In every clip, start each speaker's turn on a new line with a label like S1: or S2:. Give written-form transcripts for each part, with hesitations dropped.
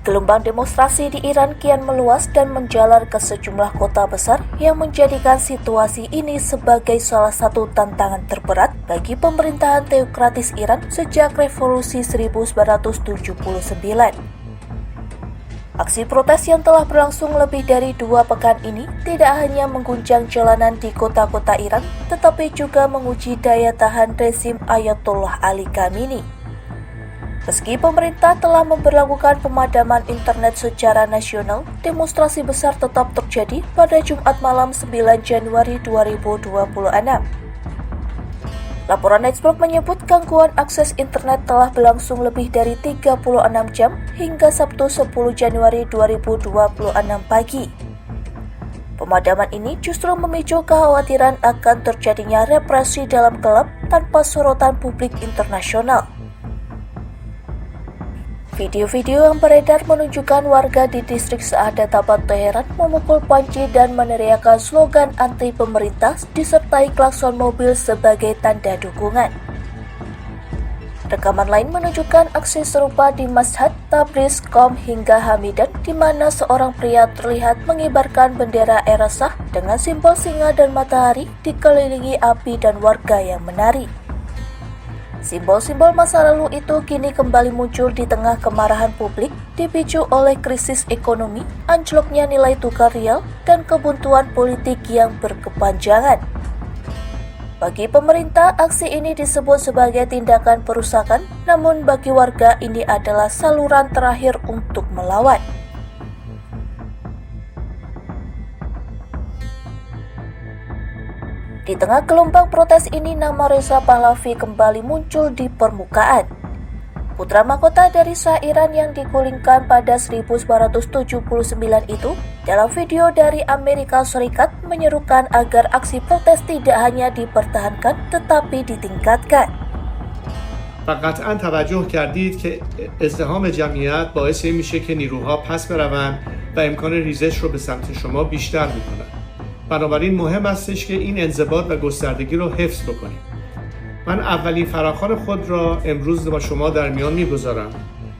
S1: Gelombang demonstrasi di Iran kian meluas dan menjalar ke sejumlah kota besar yang menjadikan situasi ini sebagai salah satu tantangan terberat bagi pemerintahan teokratis Iran sejak Revolusi 1979. Aksi protes yang telah berlangsung lebih dari 2 pekan ini tidak hanya mengguncang jalanan di kota-kota Iran, tetapi juga menguji daya tahan rezim Ayatollah Ali Khamenei. Meski pemerintah telah memberlakukan pemadaman internet secara nasional, demonstrasi besar tetap terjadi pada Jumat malam 9 Januari 2026. Laporan Nextblog menyebut gangguan akses internet telah berlangsung lebih dari 36 jam hingga Sabtu 10 Januari 2026 pagi. Pemadaman ini justru memicu kekhawatiran akan terjadinya represi dalam gelap tanpa sorotan publik internasional. Video-video yang beredar menunjukkan warga di distrik Saadatabad Teheran memukul panci dan meneriakkan slogan anti pemerintah disertai klakson mobil sebagai tanda dukungan. Rekaman lain menunjukkan aksi serupa di Mashhad, Tabriz, Qom hingga Hamidan di mana seorang pria terlihat mengibarkan bendera Erasah dengan simbol singa dan matahari dikelilingi api dan warga yang menari. Simbol-simbol masa lalu itu kini kembali muncul di tengah kemarahan publik dipicu oleh krisis ekonomi, anjloknya nilai tukar rial, dan kebuntuan politik yang berkepanjangan. Bagi pemerintah, aksi ini disebut sebagai tindakan perusakan, namun bagi warga ini adalah saluran terakhir untuk melawan. Di tengah gelombang protes ini, nama Reza Pahlavi kembali muncul di permukaan. Putra mahkota dari Shah Iran yang digulingkan pada 1979 itu, dalam video dari Amerika Serikat menyerukan agar aksi protes tidak hanya dipertahankan tetapi ditingkatkan.
S2: و قطعا توجه کردید که ازدحام جمعیت باعث میشه که نیروها پس بروند و امکان ریزش رو به سمت شما بیشتر میکنن. بنابراین مهم استش که این انضباط و گستردگی رو حفظ بکنیم. من اولین فراخوان خود را امروز با شما در میان میگذارم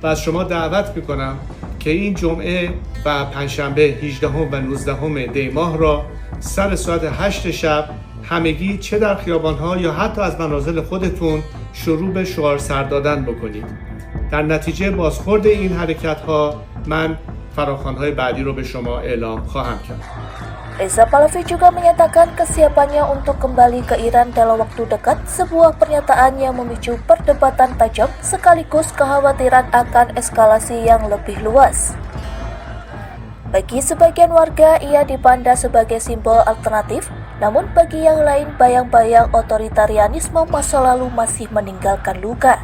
S2: و از شما دعوت میکنم که این جمعه و پنجشنبه 18 و 19 دی ماه را سر ساعت 8 شب همگی چه در خیابانها یا حتی از منازل خودتون شروع به شعار سر دادن بکنید. در نتیجه بازخورد این حرکت‌ها من فراخوان‌های بعدی رو به شما اعلام خواهم کرد.
S1: Reza Pahlavi juga menyatakan kesiapannya untuk kembali ke Iran dalam waktu dekat, sebuah pernyataan yang memicu perdebatan tajam sekaligus kekhawatiran akan eskalasi yang lebih luas. Bagi sebagian warga, ia dipandang sebagai simbol alternatif, namun bagi yang lain bayang-bayang otoritarianisme masa lalu masih meninggalkan luka.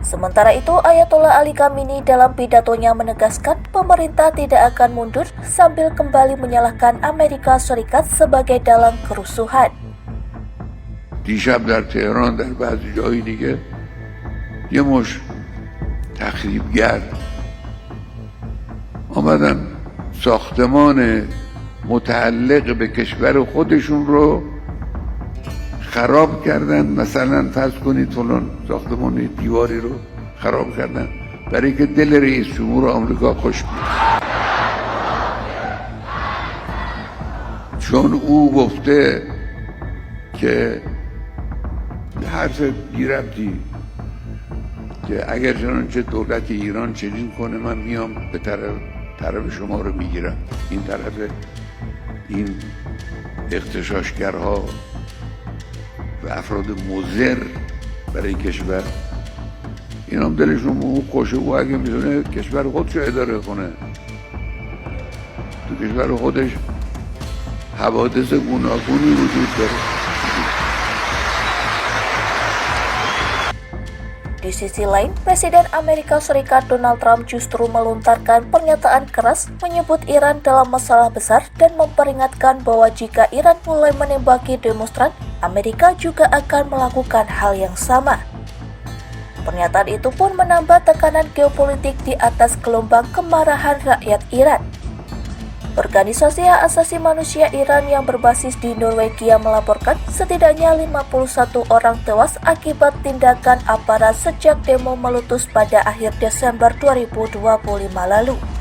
S1: Sementara itu, Ayatollah Ali Khamenei dalam pidatonya menegaskan pemerintah tidak akan mundur sambil kembali menyalahkan Amerika Serikat sebagai dalang kerusuhan.
S3: دیشب در تهران در بعضی جایی دیگه یه مش تخریبگر آمدن ساختمان متعلق به کشور خودشون رو خراب کردن. مثلا فرض کنید فلان ساختمان دیواری رو خراب کردن برای که دل رئیس جمهور آمریکا خوش بیاد، چون او گفته که حرف بی‌ربطی که اگر چنانچه دولت ایران چنین کنه من میام به طرف شما رو میگیرم. این طرف این اغتشاشگرها و افراد مضر برای کشور، این هم دلشون اون خوشه و اگه میتونه کشور خودشو اداره کنه، تو کشور خودش حوادث گوناگونی وجود داره.
S1: Di sisi lain, Presiden Amerika Serikat Donald Trump justru melontarkan pernyataan keras menyebut Iran dalam masalah besar dan memperingatkan bahwa jika Iran mulai menembaki demonstran, Amerika juga akan melakukan hal yang sama. Pernyataan itu pun menambah tekanan geopolitik di atas gelombang kemarahan rakyat Iran. Organisasi hak asasi manusia Iran yang berbasis di Norwegia melaporkan setidaknya 51 orang tewas akibat tindakan aparat sejak demo meletus pada akhir Desember 2025 lalu.